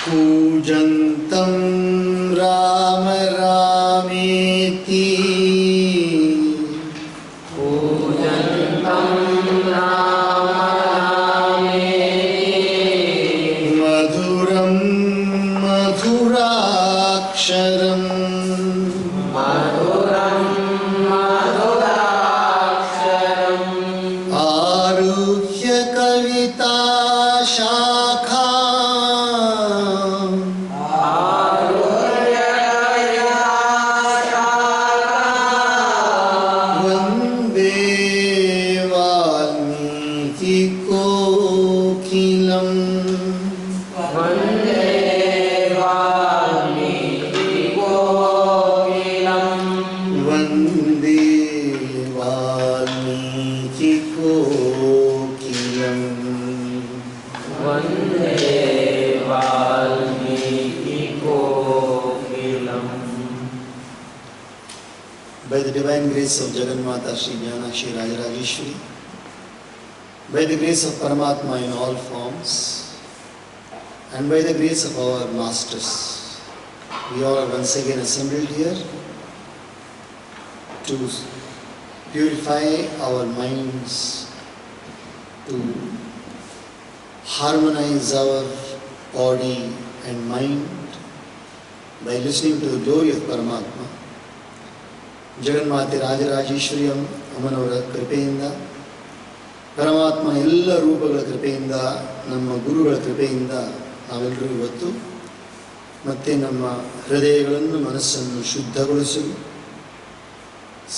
कूजन्तं राम रामेति मधुरं मधुराक्षरम् आरुह्य कविता शाखा वन्दे वाल्मीकि कोकिलम् वन्दे Valmiki कोकिलम् By the divine grace of Jagannatha Sri Jnana Shri Rajarajeshwari, by the grace of Paramatma in all forms, and by the grace of our masters, we all are once again assembled here to purify our minds, to harmonize our body and mind by listening to the glory of Paramatma. ಜಗನ್ಮಾತೆ ರಾಜರಾಜೇಶ್ವರಿ ಅಮ್ಮನವರ ಕೃಪೆಯಿಂದ, ಪರಮಾತ್ಮನ ಎಲ್ಲ ರೂಪಗಳ ಕೃಪೆಯಿಂದ, ನಮ್ಮ ಗುರುಗಳ ಕೃಪೆಯಿಂದ ನಾವೆಲ್ಲರೂ ಇವತ್ತು ಮತ್ತೆ ನಮ್ಮ ಹೃದಯಗಳನ್ನು ಮನಸ್ಸನ್ನು ಶುದ್ಧಗೊಳಿಸಲು,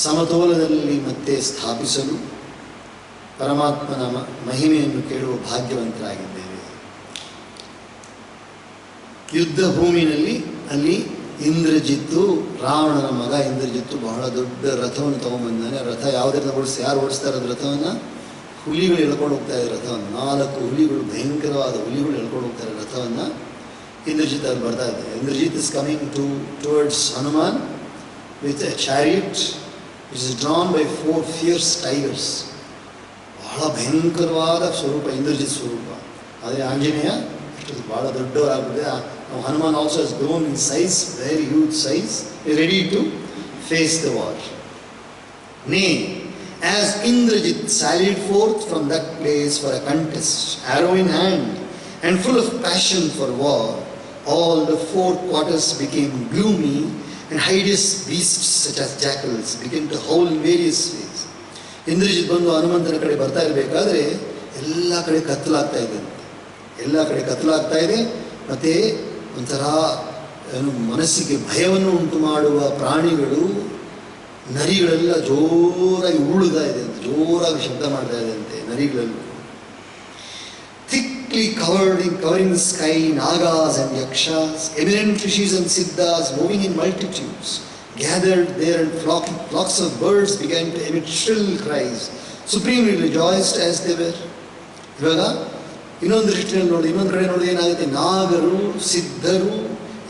ಸಮತೋಲನದಲ್ಲಿ ಮತ್ತೆ ಸ್ಥಾಪಿಸಲು, ಪರಮಾತ್ಮನ ಮಹಿಮೆಯನ್ನು ಕೇಳುವ ಭಾಗ್ಯವಂತರಾಗಿದ್ದೇವೆ. ಯುದ್ಧ ಭೂಮಿನಲ್ಲಿ ಅಲ್ಲಿ ಇಂದ್ರಜಿತ್ತು, ರಾವಣನ ಮಗ ಇಂದ್ರಜಿತ್ತು ಬಹಳ ದೊಡ್ಡ ರಥವನ್ನು ತಗೊಂಡ್ಬಂದಾನೆ. ರಥ ಯಾವುದರಿಂದ ಯಾರು ಓಡಿಸ್ತಾರೆ ಅದು ರಥವನ್ನು? ಹುಲಿಗಳು ಎಳ್ಕೊಂಡು ಹೋಗ್ತಾ ಇದ್ದಾರೆ ರಥವನ್ನು. 4 ಹುಲಿಗಳು, ಭಯಂಕರವಾದ ಹುಲಿಗಳು ಎಳ್ಕೊಂಡು ಹೋಗ್ತಾರೆ ರಥವನ್ನು. ಇಂದ್ರಜಿತ್ ಅಲ್ಲಿ ಬರ್ತಾ ಇದ್ದಾರೆ. Indrajit is coming towards Hanuman with a chariot which is drawn by 4 fierce tigers. ಬಹಳ ಭಯಂಕರವಾದ ಸ್ವರೂಪ ಇಂದ್ರಜಿತ್ ಸ್ವರೂಪ. ಆದರೆ ಆಂಜನೇಯ ಬಹಳ ದೊಡ್ಡವರಾಗಿದೆ. Hanuman also has grown in size, very huge size, ready to face the war. Nay, as Indrajit sallied forth from that place for a contest, arrow in hand, and full of passion for war, all the 4 quarters became gloomy, and hideous beasts such as jackals began to howl in various ways. Indrajit ಬಂದು ಹನುಮಂತನ ಕಡೆ ಬರ್ತಾ ಇರಬೇಕಾದ್ರೆ ಎಲ್ಲ ಕಡೆ ಕತ್ತಲಾಗ್ತಾ ಇದೆ. ಎಲ್ಲ ಕಡೆ ಕತ್ತಲಾಗ್ತಾ ಇದೆ. ಮತ್ತು ಒಂಥರ ಮನಸ್ಸಿಗೆ ಭಯವನ್ನು ಉಂಟು ಮಾಡುವ ಪ್ರಾಣಿಗಳು, ನರಿಗಳೆಲ್ಲ ಜೋರಾಗಿ ಉರುಳುತ್ತಾ ಇದೆ ಅಂತ, ಜೋರಾಗಿ ಶಬ್ದ ಮಾಡ್ತಾ ಇದೆ ಅಂತೆ ನರಿಗಳೆಲ್ಲ. Thickly covering the sky, nagas and yakshas, eminent rishis and siddhas moving in multitudes, gathered there, and flocks of birds began to emit shrill cries, supremely rejoiced as they were. ಇವಾಗ ಇನ್ನೊಂದು ದೃಷ್ಟಿಯಲ್ಲಿ ನೋಡಿ, ಇನ್ನೊಂದು ಕಡೆ ನೋಡಿ ಏನಾಗುತ್ತೆ, ನಾಗರು, ಸಿದ್ಧರು,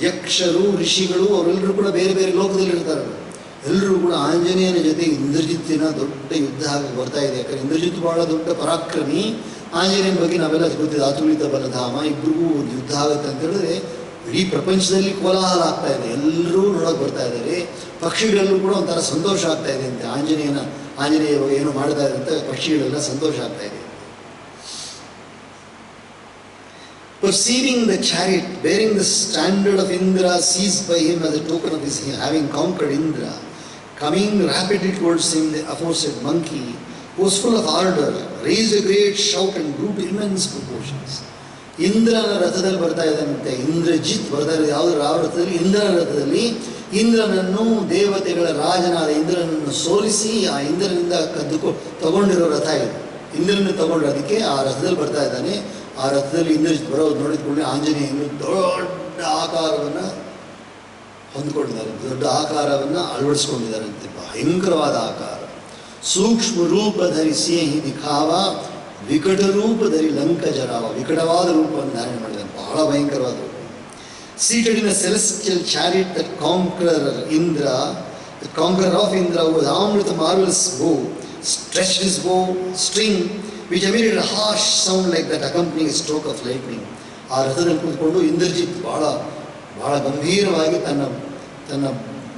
ಯಕ್ಷರು, ಋಷಿಗಳು ಅವರೆಲ್ಲರೂ ಕೂಡ ಬೇರೆ ಬೇರೆ ಲೋಕದಲ್ಲಿ ಇರ್ತಾರೆ. ಎಲ್ಲರೂ ಕೂಡ ಆಂಜನೇಯನ ಜೊತೆ ಇಂದ್ರಜಿತ್ತಿನ ದೊಡ್ಡ ಯುದ್ಧ ಆಗಿ ಬರ್ತಾ ಇದೆ. ಯಾಕಂದರೆ ಇಂದ್ರಜಿತ್ ಬಹಳ ದೊಡ್ಡ ಪರಾಕ್ರಮಿ. ಆಂಜನೇಯನ ಬಗ್ಗೆ ನಾವೆಲ್ಲ ಗೊತ್ತಿದೆ, ಅತುಲಿತ ಬಲಧಾಮ. ಇಬ್ಬರಿಗೂ ಒಂದು ಯುದ್ಧ ಆಗುತ್ತೆ ಅಂತ ಹೇಳಿದ್ರೆ ಇಡೀ ಪ್ರಪಂಚದಲ್ಲಿ ಕೋಲಾಹಲ ಆಗ್ತಾ ಇದೆ. ಎಲ್ಲರೂ ನೋಡೋಕೆ ಬರ್ತಾ ಇದ್ದಾರೆ. ಪಕ್ಷಿಗಳಲ್ಲೂ ಕೂಡ ಒಂಥರ ಸಂತೋಷ ಆಗ್ತಾ ಇದೆ ಅಂತೆ. ಆಂಜನೇಯ ಏನು ಮಾಡ್ತಾ ಇದೆ ಅಂತ ಪಕ್ಷಿಗಳೆಲ್ಲ ಸಂತೋಷ ಆಗ್ತಾ ಇದೆ. Perceiving the chariot bearing the standard of Indra seized by him as a token of his having conquered Indra, coming rapidly towards him, the aforesaid monkey, who was full of ardor, raised a great shout and grew to immense proportions. ಇಂದ್ರನ ರಥದಲ್ಲಿ ಬರ್ತಾ ಇದ್ದಾನಂತೆ. ಇಂದ್ರಜಿತ್ ಬರ್ತಾ ಇರೋದು ಯಾವುದು? ಯಾವ ರಥದಲ್ಲಿ? ಇಂದ್ರನ ರಥದಲ್ಲಿ. ಇಂದ್ರನನ್ನು, ದೇವತೆಗಳ ರಾಜನಾದ ಇಂದ್ರನನ್ನು ಸೋಲಿಸಿ ಆ ಇಂದ್ರನಿಂದ ತಗೊಂಡಿರೋ ರಥ ಇದೆ. ಇಂದ್ರನ ತಗೊಂಡ್ರೆ ಅದಕ್ಕೆ ಆ ರಥದಲ್ಲಿ ಬರ್ತಾ ಇದ್ದಾನೆ. ಆ ರಥದಲ್ಲಿ ಇಂದ್ರಜಿತ್ ಬರೋದು ನೋಡಿದ್ಕೊಂಡೆ ಆಂಜನೇಯನು ದೊಡ್ಡ ಆಕಾರವನ್ನು ಹೊಂದ್ಕೊಂಡಿದ್ದಾರೆ, ದೊಡ್ಡ ಆಕಾರವನ್ನು ಅಳವಡಿಸ್ಕೊಂಡಿದ್ದಾರಂತೆ. ಭಯಂಕರವಾದ ಆಕಾರ. ಸೂಕ್ಷ್ಮ ರೂಪ ಧರಿಸಿ ದಿಖಾವ, ವಿಕಟ ರೂಪ ಧರಿ ಲಂಕ ಜರಾವ. ವಿಕಟವಾದ ರೂಪವನ್ನು ಧಾರಣೆ ಮಾಡಿದ್ದಾನೆ, ಬಹಳ ಭಯಂಕರವಾದ ರೂಪ. Seated in a celestial chariot, that conqueror of Indra, who was armed with a marvelous bow, stretched his bow string, which emitted a harsh sound like that accompanying a stroke of lightning. ಆ ರಥದಲ್ಲಿ ಕೂತ್ಕೊಂಡು ಇಂದ್ರಜಿತ್ ಬಹಳ ಬಹಳ ಗಂಭೀರವಾಗಿ ತನ್ನ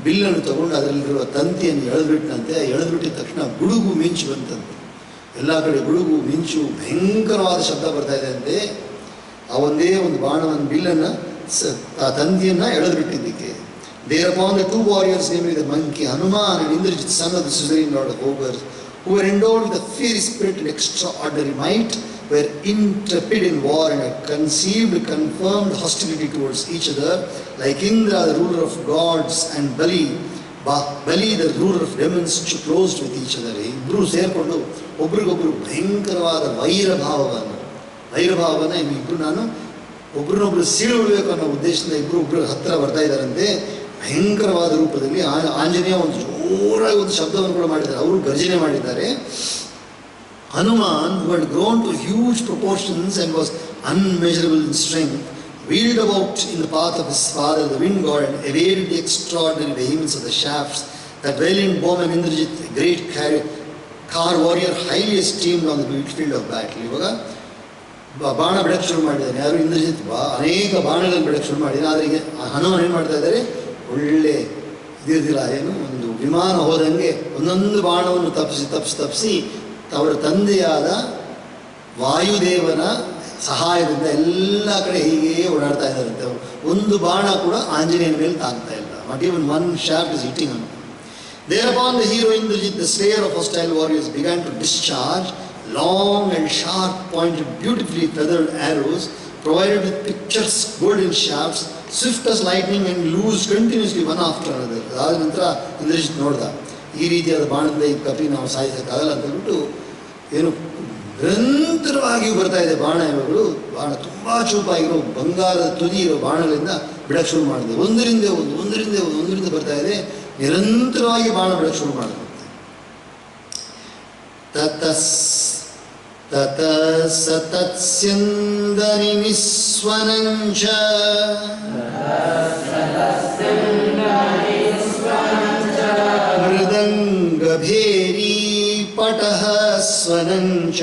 ಬಿಲ್ಲನ್ನು ತಗೊಂಡು ಅದರಲ್ಲಿರುವ ತಂತಿಯನ್ನು ಎಳೆದ್ಬಿಟ್ಟಂತೆ. ಎಳೆದ್ಬಿಟ್ಟಿದ ತಕ್ಷಣ ಗುಡುಗು ಮಿಂಚು ಬಂತಂತೆ. ಎಲ್ಲ ಕಡೆ ಗುಡುಗು ಮಿಂಚು ಭಯಂಕರವಾದ ಶಬ್ದ ಬರ್ತಾ ಇದೆ ಅಂತೆ. ಆ ಒಂದೇ ಒಂದು ಬಾಣವನ್ನು ಬಿಲ್ಲನ್ನು ಆ ತಂತಿಯನ್ನು ಎಳೆದ್ಬಿಟ್ಟಿದ್ದಕ್ಕೆ. Thereupon the two warriors, namely the monkey Hanuman and Indrajit, son of the suzerain lord of ogres, who were endowed with a fierce spirit and extraordinary might, were intrepid in war and had conceived confirmed hostility towards each other, like Indra, the ruler of gods, and Bali, the ruler of demons, closed with each other. ಇಬ್ಬರು ಸೇರಿಕೊಂಡು ಒಬ್ರಿಗೊಬ್ರು ಭಯಂಕರವಾದ ವೈರಭಾವವನ್ನು ಇಬ್ಬರು ನಾನು ಒಬ್ರನ್ನೊಬ್ರು ಸೀಳುಬಿಡಬೇಕು ಅನ್ನೋ ಉದ್ದೇಶದಿಂದ ಇಬ್ಬರು ಹತ್ತಿರ ಬರ್ತಾ ಇದ್ದಾರಂತೆ. ಭಯಂಕರವಾದ ರೂಪದಲ್ಲಿ ಆಂಜನೇಯ ಒಂದು ಜೋರಾಗಿ ಒಂದು ಶಬ್ದವನ್ನು ಕೂಡ ಮಾಡಿದ್ದಾರೆ. ಅವರು ಗರ್ಜನೆ ಮಾಡಿದ್ದಾರೆ. Hanuman, who had grown to huge proportions and was unmeasurable in strength, wheeled about in the path of his father, the wind god, and evaded the extraordinary vehemence of the shafts that valiant bowman Indrajit, a great car warrior, highly esteemed on the field of battle. ಇವಾಗ ಬಾಣ ಬಿಡಕ್ಕೆ ಶುರು ಮಾಡಿದ್ದಾನೆ. ಯಾರು? ಇಂದ್ರಜಿತ್ ಅನೇಕ ಬಾಣಗಳನ್ನು ಬಿಡಕ್ಕೆ ಶುರು ಮಾಡಿದ್ದಾನೆ. ಆದರೆ ಈಗ ಹನುಮಾನ್ ಏನು ಮಾಡ್ತಾ ಇದ್ದಾರೆ? ಒಳ್ಳೆ ಇದಿರ್ದಿಲ್ಲ, ಏನು ಒಂದು ವಿಮಾನ ಹೋದಂಗೆ ಒಂದೊಂದು ಬಾಣವನ್ನು ತಪ್ಪಿಸಿ ಅವರ ತಂದೆಯಾದ ವಾಯುದೇವನ ಸಹಾಯದಿಂದ ಎಲ್ಲ ಕಡೆ ಹೀಗೆ ಓಡಾಡ್ತಾ ಇದ್ದಾರಂತೆ. ಒಂದು ಬಾಣ ಕೂಡ ಆಂಜನೇಯನ ಮೇಲೆ ತಾಗ್ತಾ ಇಲ್ಲ. Not even one shaft is hitting ಅನ್ನು. Thereupon the hero Indrajit, the slayer of hostile warriors, began to discharge long and sharp pointed, beautifully feathered arrows provided with picturesque golden shafts, swift as lightning and loosed continuously one after another. ಅದಾದ ನಂತರ ಇಂದ್ರಜಿತ್ ನೋಡ್ದ, ಈ ರೀತಿಯಾದ ಬಾಣದಿಂದ ಈ ಕಪಿ ನಾವು ಸಾಯಿಸೋಕ್ಕಾಗಲ್ಲ ಅಂತ ಹೇಳ್ಬಿಟ್ಟು ಏನು ನಿರಂತರವಾಗಿ ಬರ್ತಾ ಇದೆ ಬಾಣ. ಇವುಗಳು ಬಾಣ ತುಂಬ ಚೂಪಾಗಿರೋ ಬಂಗಾರದ ತುದಿ ಇರೋ ಬಾಣಗಳಿಂದ ಬಿಡಕ್ಕೆ ಶುರು ಮಾಡಿದೆ. ಒಂದರಿಂದ ಬರ್ತಾ ಇದೆ. ನಿರಂತರವಾಗಿ ಬಾಣ ಬಿಡಕ್ಕೆ ಶುರು ಮಾಡಿದೆ. ಸತತ್ಸ್ಯಂದನಿ ನಿಸ್ವನಂಚ ಮೃದಂಗಭೇರಿ ಪಟಃ ಸ್ವನಂಚ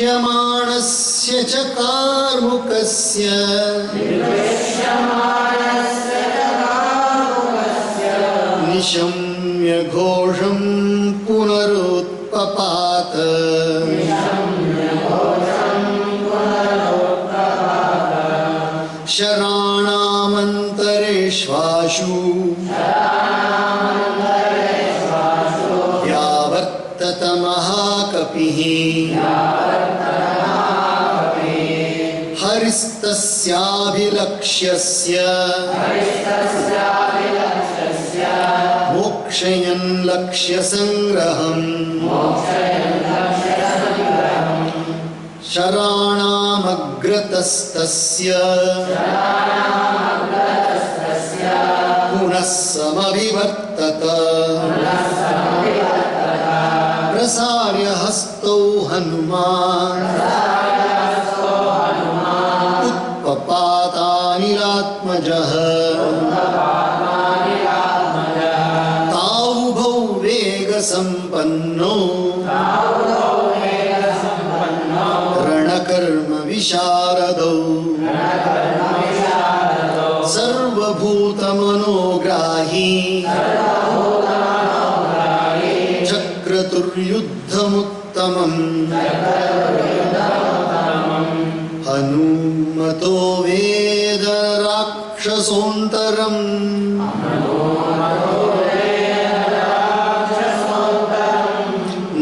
ವಿಕೃಷ್ಯಮಾಣಸ್ಯ ಚ ಕಾರ್ಮುಕಸ್ಯ ನಿಶಮ್ಯ ಘೋಷಂ ಪುನರುತ್ಪಪಾತ ಶರಾಣಾಮಂತರೇಶ್ವಾಶು ವ್ಯಾವರ್ತತ ಮಹಾಕಪಿಃ ಹರಿಸ್ತಸ್ಯಾಭಿಲಕ್ಷ್ಯಸ್ಯ ಮೋಕ್ಷಯನ್ ಲಕ್ಷ್ಯ ಸಂಗ್ರಹಂ ಶರಾಣಾಮಗ್ರತಸ್ತಸ್ಯ ಪುನಃ ಸಮವಿವರ್ತತ ಪ್ರಸಾರ್ಯ ಹಸ್ತೌ ಹನುಮಾನ್ ಉತ್ಪಪಾತಾನಿಲಾತ್ಮಜಃ ತಾವುಭೌ ವೇಗ ಸಂಪನ್ನೋ ರಣಕರ್ಮ ವಿಶಾರದೌ ಸರ್ವಭೂತಮನೋಗ್ರಾಹಿ ಚಕ್ರತುರ್ಯುದ್ಧಮುತ್ತಮಂ ಹನುಮತೋ ವೇದ ರಾಕ್ಷಸೋಂತರಂ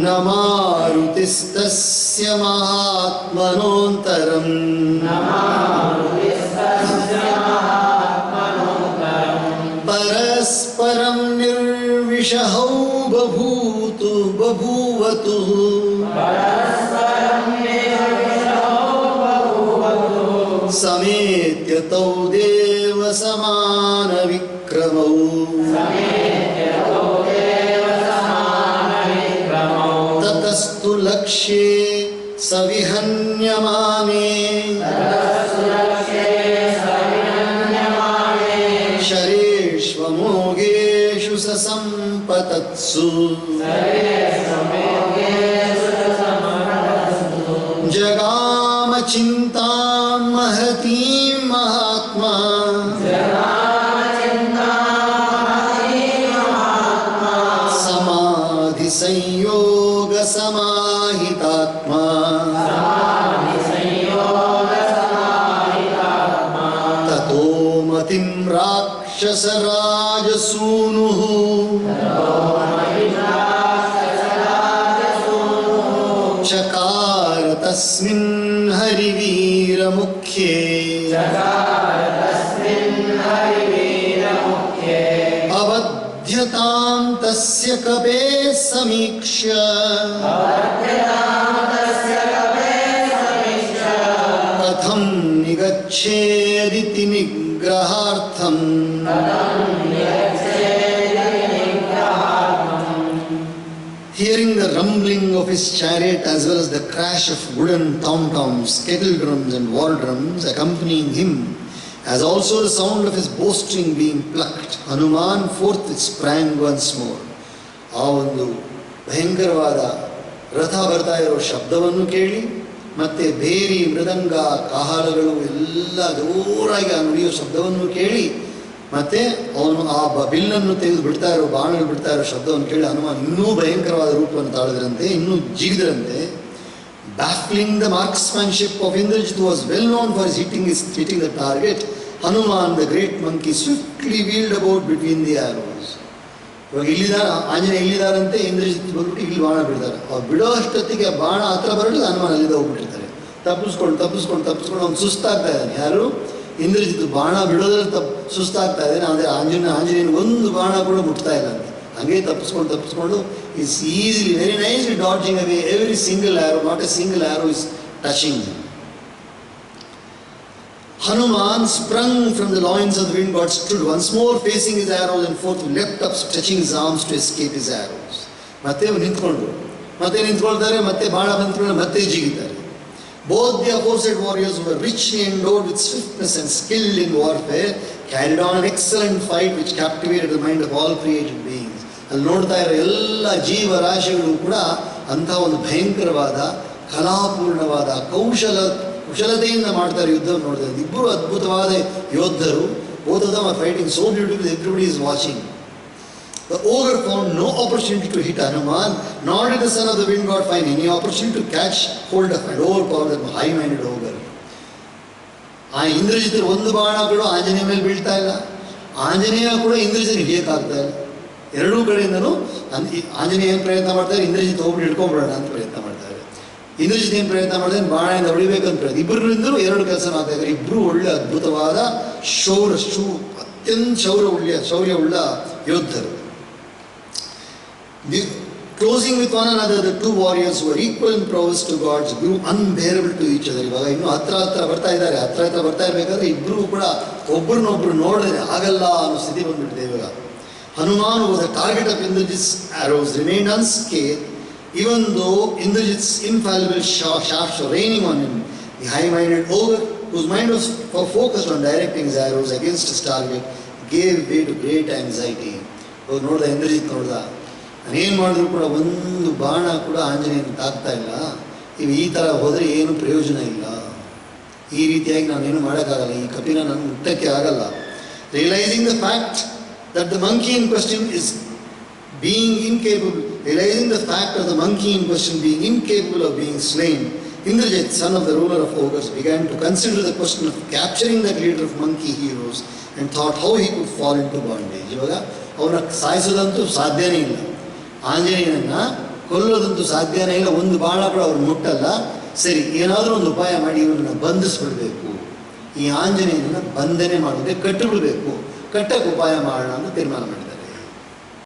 ನ ಮಾರುತಿಸ್ತಸ್ಯ ಮಹಾತ್ಮನೋಂತರಂ ಪರಸ್ಪರಂ ನಿರ್ವಿಷಹೌ ಬಭೂವತು ಸಮೇತ್ಯ ತೌ ದೇವ ಸಮಾನ ವಿಕ್ರಮೌ ತತಸ್ತು ಲಕ್ಷ್ಯೇ ಸವಿಹನ್ಯಮಾನೆ ಶರೇಷ್ವಮೋಘೇಷು ಸಸಂಪತತ್ಸು चिंतां महतीं महात्मा समाधि संयोग समाहितात्मा ततो मतिं राक्षसराजसूनुः चकार तस्मिन् हरिवीरमुख्ये अवध्यतां तस्य कपेः समीक्ष्य कथं निगच्छेदिति निग्रहार्थम् Hearing the rumbling of his chariot as well as the crash of wooden tom-toms, kettle drums and war drums accompanying him, as also the sound of his bowstring being plucked, Hanuman forthwith sprang once more. ಆ ಒಂದು ಭಯಂಕರವಾದ ರಥ ಬರ್ತಾ ಇರೋ ಶಬ್ದವನ್ನು ಕೇಳಿ ಮತ್ತೆ ಬೇರಿ ಮೃದಂಗ ಕಾಹಳಗಳು ಎಲ್ಲ ಜೋರಾಗಿ ಆ ನುಡಿಯೋ ಶಬ್ದವನ್ನು ಕೇಳಿ ಮತ್ತೆ ಅವನು ಆ ಬಿಲ್ಲನ್ನು ತೆಗೆದು ಬಿಡ್ತಾ ಇರೋ ಬಾಣಗಳು ಬಿಡ್ತಾ ಇರೋ ಶಬ್ದವನ್ನು ಕೇಳಿ ಹನುಮಾನ್ ಇನ್ನೂ ಭಯಂಕರವಾದ ರೂಪವನ್ನು ತಾಳಿದ್ರಂತೆ, ಇನ್ನೂ ಜಿಗಿದ್ರಂತೆ. Baffling the marksmanship of Indrajit, who was well known for hitting the target, Hanuman, the great monkey, swiftly wheeled about between the arrows. ಇವಾಗ ಇಲ್ಲಿದ್ದಾರೆ ಆಂಜನೇಯ ಇಲ್ಲಿದ್ದಾರಂತೆ, ಇಂದ್ರಜಿತ್ ಬಂದ್ಬಿಟ್ಟು ಇಲ್ಲಿ ಬಾಣ ಬಿಡ್ತಾರೆ. ಅವ್ರು ಬಿಡೋ ಅಷ್ಟೊತ್ತಿಗೆ ಬಾಣ ಹತ್ರ ಬರಲಿಲ್ಲ, ಹನುಮಾನ್ ಅಲ್ಲಿಂದ ಹೋಗ್ಬಿಟ್ಟಿರ್ತಾರೆ. ತಪ್ಪಿಸ್ಕೊಂಡು ಅವ್ನು ಸುಸ್ತಾಗ್ತಾ ಇದ್ದಾನೆ. ಯಾರು? ಇಂದ್ರಜಿತ್ ಬಾಣ ಬಿಡೋದ್ರಲ್ಲಿ ಸುಸ್ತಾಗ್ತಾ ಇದ್ದಾನೆ. ಆದರೆ ಆಂಜನೇಯನ ಒಂದು ಬಾಣ ಕೂಡ ಮುಟ್ತಾ ಇಲ್ಲ ಅಂತ. ಹಂಗೆ ತಪ್ಪಿಸ್ಕೊಂಡು is easily, very nicely dodging away every single arrow. Not a single arrow is touching him. Hanuman sprung from the loins of the wind god, stood once more facing his arrows and forth leapt up, stretching his arms to escape his arrows. ಮತ್ತೆ ನಿಂತ್ಕೊಳ್ತಾರೆ, ಮತ್ತೆ ಬಾಣ ಬಂದ್ಕೊಂಡು ಮತ್ತೆ ಜಿಗಿತಾರೆ. Both the aforesaid warriors were richly endowed with swiftness and skilled in warfare, carried on an excellent fight which captivated the mind of all created beings. ಅಲ್ಲಿ ನೋಡ್ತಾ ಇರೋ ಎಲ್ಲ ಜೀವರಾಶಿಗಳು ಕೂಡ ಅಂಥ ಒಂದು ಭಯಂಕರವಾದ ಕಲಾಪೂರ್ಣವಾದ ಕುಶಲತೆಯಿಂದ ಮಾಡ್ತಾರೆ ಯುದ್ಧವನ್ನು ನೋಡಿದ್ರೆ. ಇಬ್ಬರು ಅದ್ಭುತವಾದ ಯೋಧರು. Both of them are fighting so beautifully, everybody is watching. The ogre found no opportunity to hit Hanuman, nor did the son of the wind god find any opportunity to catch hold of and overpower the high-minded ogre. ಆ ಇಂದ್ರಜಿತ್ ಒಂದು ಬಾಣಗಳು ಆಂಜನೇಯ ಮೇಲೆ ಬೀಳ್ತಾ ಇಲ್ಲ, ಆಂಜನೇಯ ಕೂಡ ಇಂದ್ರಜಿತ್ ಹಿಡಿಯೋಕ್ಕಾಗ್ತಾ ಇಲ್ಲ. ಎರಡೂ ಕಡೆಯಿಂದನೂ ಆಂಜನೇಯ ಏನು ಪ್ರಯತ್ನ ಮಾಡ್ತಾರೆ, ಇಂದ್ರಜಿತ್ ಹೋಗ್ಬಿಟ್ಟು ಹಿಡ್ಕೊಂಡ್ಬಿಡೋಣ ಅಂತ ಪ್ರಯತ್ನ ಮಾಡ್ತಾರೆ. ಇಂದ್ರಜಿತ್ ಏನು ಪ್ರಯತ್ನ ಮಾಡ್ತಾರೆ, ಬಾಣದಿಂದ ಹೊಡಿಬೇಕಂತ ಪ್ರಯತ್ನ. ಇಬ್ಬರಿಂದಲೂ ಎರಡು ಕೆಲಸ ಮಾಡ್ತಾ ಇದ್ದಾರೆ. ಇಬ್ಬರು ಒಳ್ಳೆ ಅದ್ಭುತವಾದ ಅತ್ಯಂತ ಶೌರ್ಯವುಳ್ಳ ಯೋಧರು. Closing with one another, the two warriors who were equal in prowess to gods grew unbearable to each other. ಇವಾಗ ಇನ್ನೂ ಹತ್ರ ಬರ್ತಾ ಇದ್ದಾರೆ. ಹತ್ರ ಬರ್ತಾ ಇರಬೇಕಾದ್ರೆ ಇಬ್ಬರು ಕೂಡ ಒಬ್ಬರನ್ನೊಬ್ಬರು ನೋಡಿದ್ರೆ ಆಗಲ್ಲ ಅನ್ನೋ ಸ್ಥಿತಿ ಬಂದ್ಬಿಟ್ಟಿದೆ ಇವಾಗ. Hanuman, who was the target of Indrajit's arrows, remained unscathed, even though Indrajit's infallible shafts were raining on him. The high-minded ogre, whose mind was focused on directing his arrows against his target, gave way to great anxiety. ನೋಡ್ದ ಇಂದ್ರಜಿತ್ ನಾನೇನು ಮಾಡಿದ್ರು ಕೂಡ ಒಂದು ಬಾಣ ಕೂಡ ಆಂಜನೇಯನ ತಾಗ್ತಾ ಇಲ್ಲ. ಈ ಥರ ಹೋದರೆ ಏನು ಪ್ರಯೋಜನ ಇಲ್ಲ. ಈ ರೀತಿಯಾಗಿ ನಾನೇನು ಮಾಡೋಕ್ಕಾಗಲ್ಲ, ಈ ಕಪಿನ ನಾನು ಮುಟ್ಟಕ್ಕೆ ಆಗಲ್ಲ. Realising the fact that the monkey in question is being incapable, realizing the fact of the monkey in question being incapable of being slain, Indrajit, son of the ruler of ogres, began to consider the question of capturing that leader of monkey heroes and thought how he could fall into bondage. ಇವಾಗ ಅವನ ಸಾಯಿಸೋದಂತೂ ಸಾಧ್ಯನೇ ಇಲ್ಲ, ಆಂಜನೇಯನನ್ನು ಕೊಲ್ಲೋದಂತೂ ಸಾಧ್ಯನೇ ಇಲ್ಲ, ಒಂದು ಬಾಣ ಕೂಡ ಅವ್ರು ಮುಟ್ಟಲ್ಲ. ಸರಿ, ಏನಾದರೂ ಒಂದು ಉಪಾಯ ಮಾಡಿ ಇವನನ್ನು ಬಂಧಿಸ್ಬಿಡ್ಬೇಕು, ಈ ಆಂಜನೇಯನನ್ನು ಬಂಧನೆ ಮಾಡೋದೇ ಕಟ್ಟಿಬಿಡಬೇಕು, ಕಟ್ಟಕ್ಕೆ ಉಪಾಯ ಮಾಡೋಣ ಅಂತ ತೀರ್ಮಾನ ಮಾಡಿ.